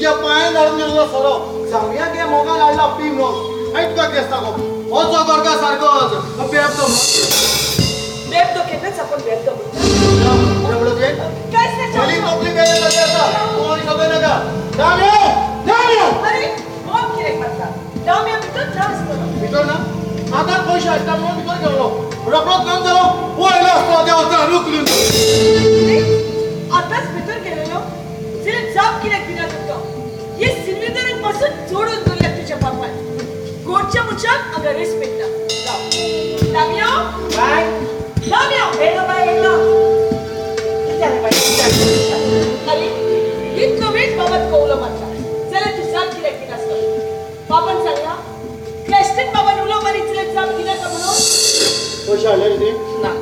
तुझ्या पायान धाडून गेलो सरो जाऊया गे मोगा लाडला पीम नो ऐक का केसता गो ओचो करका सारखो बेबतो केनच आपण बेबतो एवढं जे काय से चली नोकरी काय करता कोणी सगळे नका दाम्या अरे मग किरे करता दाम्या भितर त्रास करो भितर ना आता पैसे असता म्हणून भितर गेलो रपरप काम झालो पोयला असतो देवाचा रुकलून आताच भितर गेलेलो जिरे जाप किरे किरा करतो ये सिल्वीदर पासून जोडून दिल्या तुझ्या बापान गोडच्या मुचाक अगर रिस्पेक्ट दाम्या बाय दाम्या बेगा विचार बाय अरे इतकं वेळ बाबात कौलं मारला चला तू जाप किरे किरा असतो बाबान सांगला क्लेस्टन बाबान उलो मारी चले जाप किरा का म्हणून पैसे आले रे ना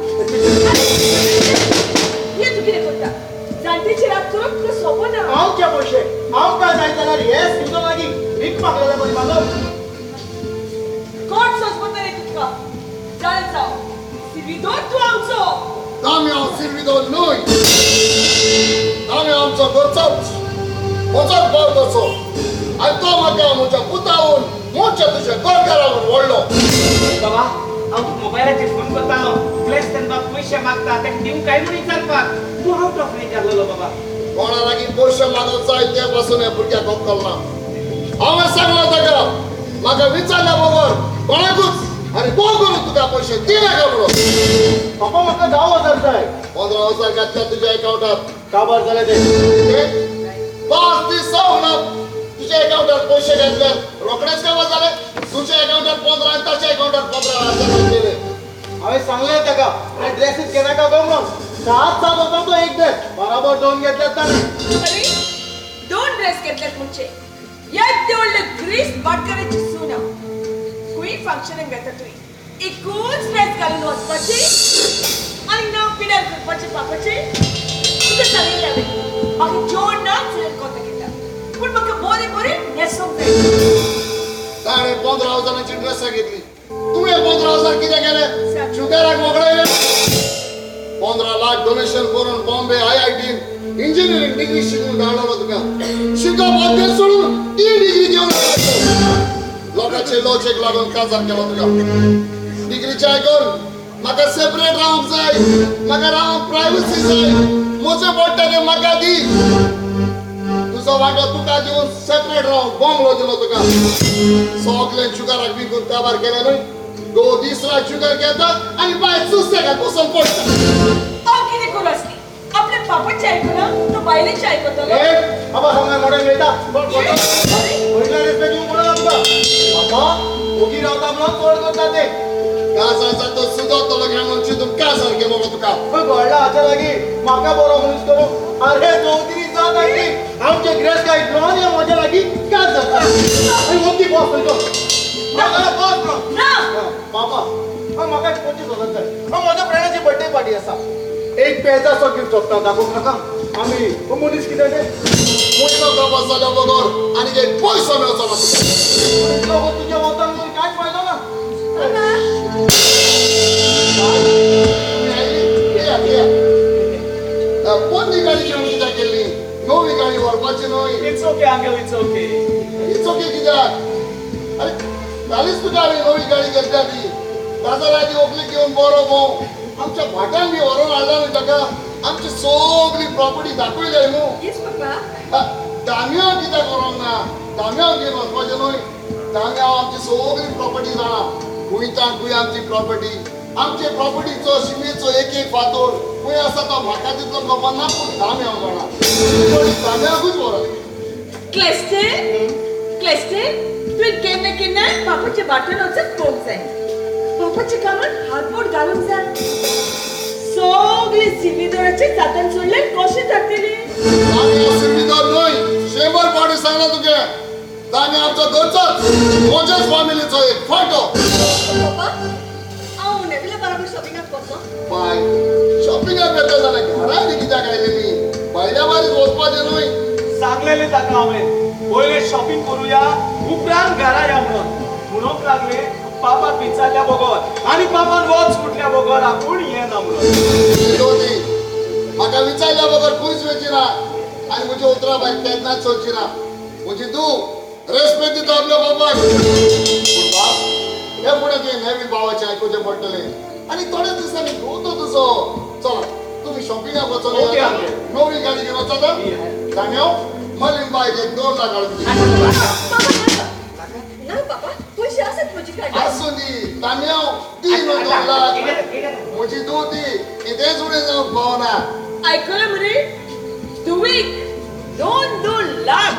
ये तू किरे करता जाणटीची रात करून तो सोपं ना आमच्या पैसे आम काय जायचं रे तुझं मागी भीक मागलेला पण माझं कोण सोचपत रे तुका चाल जाओ सिविदो तू आमचो दाम्या सिर्विदो न्हय दाम्या आमचो घरचोच म्हजोच बावटोचो आनी तो म्हाका म्हज्या पुतावून मोच्या तुज्या गोरकारावून व्हडलो बाबा हांव मोबायलाचेर फोन करतालो प्लेस तेन्ना पयशे मागता ताका दिवंक काय म्हूण विचारपाक तूं आउट ऑफ रेंज आसलेलो बाबा कोणा लागीं पयशे मागोवप जाय ते पासून ह्या भुरग्याक अक्कल ना हांवें सांगलो ताका म्हाका विचारल्या बरोबर कोणाकूच आनी तो करून तुका पयशे दिनाका म्हणून पापा म्हाका 10,000 जाय 15,000 घातल्या तुज्या अकाउंटार काबार जाले ते 5 दीस जावन तुज्या अकाउंटार पयशे घातले रोखडेच काबार जाले तुज्या अकाउंटार 15 आनी ताच्या अकाउंटार 15,000 गेले हांवें सांगलें ताका ड्रेसीस केना का गो म्हणून 7 होता तो एक ड्रेस बराबर 2 घेतल्यात ताणें अरे दोन ड्रेस घेतल्यात मुझे एक देवळले ग्रीस बाटकरेची सुना कुई फंक्शनिंग घेता तुई एकूच ड्रेस घालून वचपाची आणि नाव पिड्यार करपाची पापाची तुका सांगितलें हांवें म्हाका जोड ना चड कोता घेता पूण म्हाका बरे नेसूंक जाय ताणें 15,000ची ड्रेसां घेतली तुवें 15,000 कितें केलें शुगराक वगडयलें 15 लाख डोनेशन करून बॉम्बे IIT इंजिनियरिंग डिग्री शिकून धाडलो तुका शिकप अभ्यास सोडून ती डिग्री घेवन लोकांचे लॉजिक लागून काजार केलो तुका डिग्रीचे आयकून म्हाका सेपरेट रावंक जाय म्हाका रावंक प्रायवसी जाय म्हजे पोट्टाने म्हाका दी तुजो वांटो तुका दिवन सेपरेट रावंक बॉम्बलो दिलो तुका सगळे शुगराक विकून काबार केले न्हय 2 दीस रात शुगर घेता आनी बाय सुस्तेगात बसून पडटा हांव कितें करूं आसली आपल्या पापाचें आयकना तो बायलेचें आयकतलो बाबा हांव मॉडेल घेता अरे वयल्या रेस्पेक्ट दिवंक म्हणून आमकां बाबा ओगी रावता म्हणून चोड करता ते कासाचा तो सुदारतलो घे म्हणून चिंतून कासार गेलो तुका पण घडला हाच्या लागीं म्हाका बरो मनीस करूं अरे चौधरी जात आयली आमचे ग्रेस गायड लोन या म्हज्या लागीं काज जाता आनी मोठी बॉस खंयचो बॉस ना बाबा म्हाका 25,000 जाय म्हज्या फ्रेंडाची बर्थडे पार्टी आसा एक पेजाचो गिफ्ट सोदता दाखोवंक नाका आमी मनीस कितें ते मुयलो प्रवास जाल्या बरोबर आनी एक पयसो मेळचो ना तुका तुज्या वतान कांयच फायदो ना कोणती गाडी घेवन कित्याक केल्ली नवी गाडी व्हरपाची न्हय it's okay angle it's okay it's okay कित्याक अरे कालीच तुका हांवें नवी गाडी घेतल्या ती बाजाराची ओपली घेवन बरो भोव आमच्या भाट्यान बी व्हरोन हाडला न्हय ताका आमची सगळी प्रॉपर्टी दाखयली न्हू येस पापा दाम्या कित्याक व्हरोंक ना दाम्या घेवन वचपाचें न्हय दाम्या आमची सगळी प्रॉपर्टी जाणा खुंयतान खंय आमची प्रॉपर्टी आमचे प्रॉपर्टीचो शिमेचो एक फातोर खंय आसा तो म्हाका तितलो खबर ना पूण दाम्या जाणा दाम्याकूच व्हरत क्लेस्टे तू केन्ना पापाच्या बाटून वचत पळोवंक जाय पापाच्या कामात हातबोट घालूंक जाय सगळी सिमीदाराचे जातान सोडले कशें जातली दाम्या सिमीदार न्हय शेंबर पावटी सांगला तुगे दाम्या आमचो घरचोच म्हज्याच फॅमिलीचो एक फाटो पापा हांव नेविला बरोबर शॉपिंगाक वचो बाय शॉपिंगाक येता जाल्यार घरा बी कित्याक आयले मी भायल्या भायर वचपाचें न्हय सांगलेलें ताका हांवें पयले शॉपिंग करूया उपरांत घरा या म्हणून लागले पापाक विचारल्या बगर आनी पापान वच कुठल्या बगर आपूण येना म्हणून म्हाका विचारल्या बगर खंयच वचची ना आनी म्हज्या उतरा भायर केन्नाच सोडची ना म्हणजे तू रेस्पेक्ट दिता आपल्या बापाक पूण बाप हे पुढे तुवें नवीन भावाचें आयकुचें पडटलें आनी थोड्या दिसांनी घोवतो तुजो चला तुम्ही शॉपिंगाक वचोले ओके, आता? ओके. नवी गाडी घेवन वचता जाण्यो मलिंबाईक 2 लाख घालून नाही बाबा पैसे असत माझी काय आसूं दी तांब्यो दी न्हू 2 लाख म्हजी तू दी कितेंच उणें जावंक पावना ऐकलं मरे दुवीक 2 लाख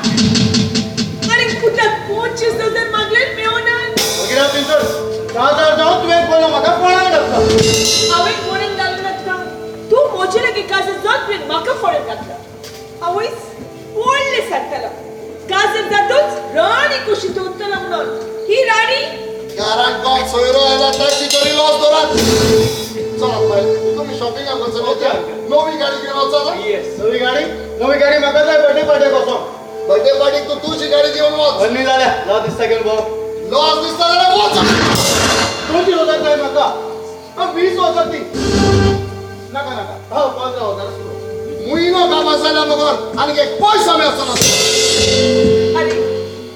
आणि कुठं 25,000 मागले मेवणार वगैरे पिंचर 10,000 जाऊन तुवें पयलो म्हाका पळोवंक लागता हांवें कोणें घालूं नाका तू म्हजे लागीं काजर जात तुवें म्हाका फळत घातला आवयस व्हडलें सांगतलो काजर जातूच राणी कुशीत उरतलो म्हणून ही राणी घरांत कोण सोयरो आयला टॅक्सी तरी लॉस दोरात चला पळय तुम्ही शॉपिंगाक वचोले ओके, ओके. नवी गाडी घेवन वचता येस नवी गाडी म्हाका जाय बर्थडे पार्टेक वचोंक बर्थडे पार्टीक तू तुझी गाडी घेवन वच अन्नी जाल्या ला दिसता गेलो भाऊ लॉस दिसता जाल्यार वच 20,000 जाय म्हाका 20,000 दी नाका नाका 15,000 सुरू मुयनो कामा जाल्या मगोर आनी एक पयसा मेळचो अरे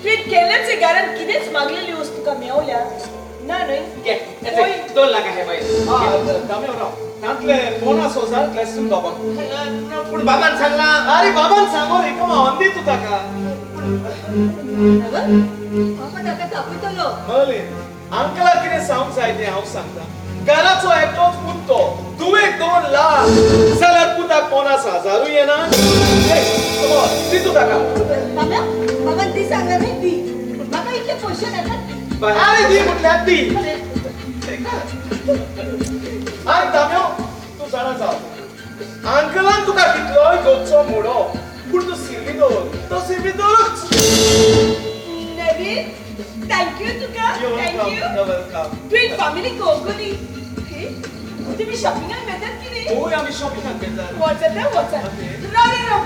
तुवें केल्ल्याचे घरान कितेंच मागलेली वस्तू तुका मेवल्या ना न्हय घे होय. 2 लाख आहे बाई दामे राव तांतले 50,000 क्लासून बाबा पूण बाबान सांगला अरे बाबान सांगो रे कमा अंदी तू ताका बाबा ताका दाखयतलो मले अंकला कितें सांगूंक जाय तें हांव सांगता घराचो एकटोच पुत्तो तुवें 2 लाख जाल्यार पुताक 50,000 येना दी तू ताका बाबा बाबा ती सांगला नाही ती म्हाका इतले पैसे नाका अरे दी म्हटल्यार दी अरे दाम्यो तू जाणा जाव अंकलान तुका कितलोय गोपचो मोडो पूण तू सिरवी दवर तो सिरवी दवरूच नवीन थँक्यू तुका थँक्यू वेलकम तुवें फॅमिली कोगोली तुम्ही शॉपिंगाक वेतात कितें होय आमी शॉपिंगाक गेल्यार वचत राव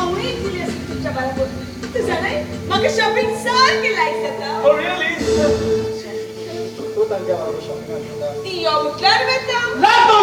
आवडी दिली असती तुमच्या बरोबर तू जाणाय म्हाका शॉपिंग सारकी लायक जाता Oh really? तू तांच्या बरोबर शॉपिंगाक ती यो म्हटल्यार वेता लागतो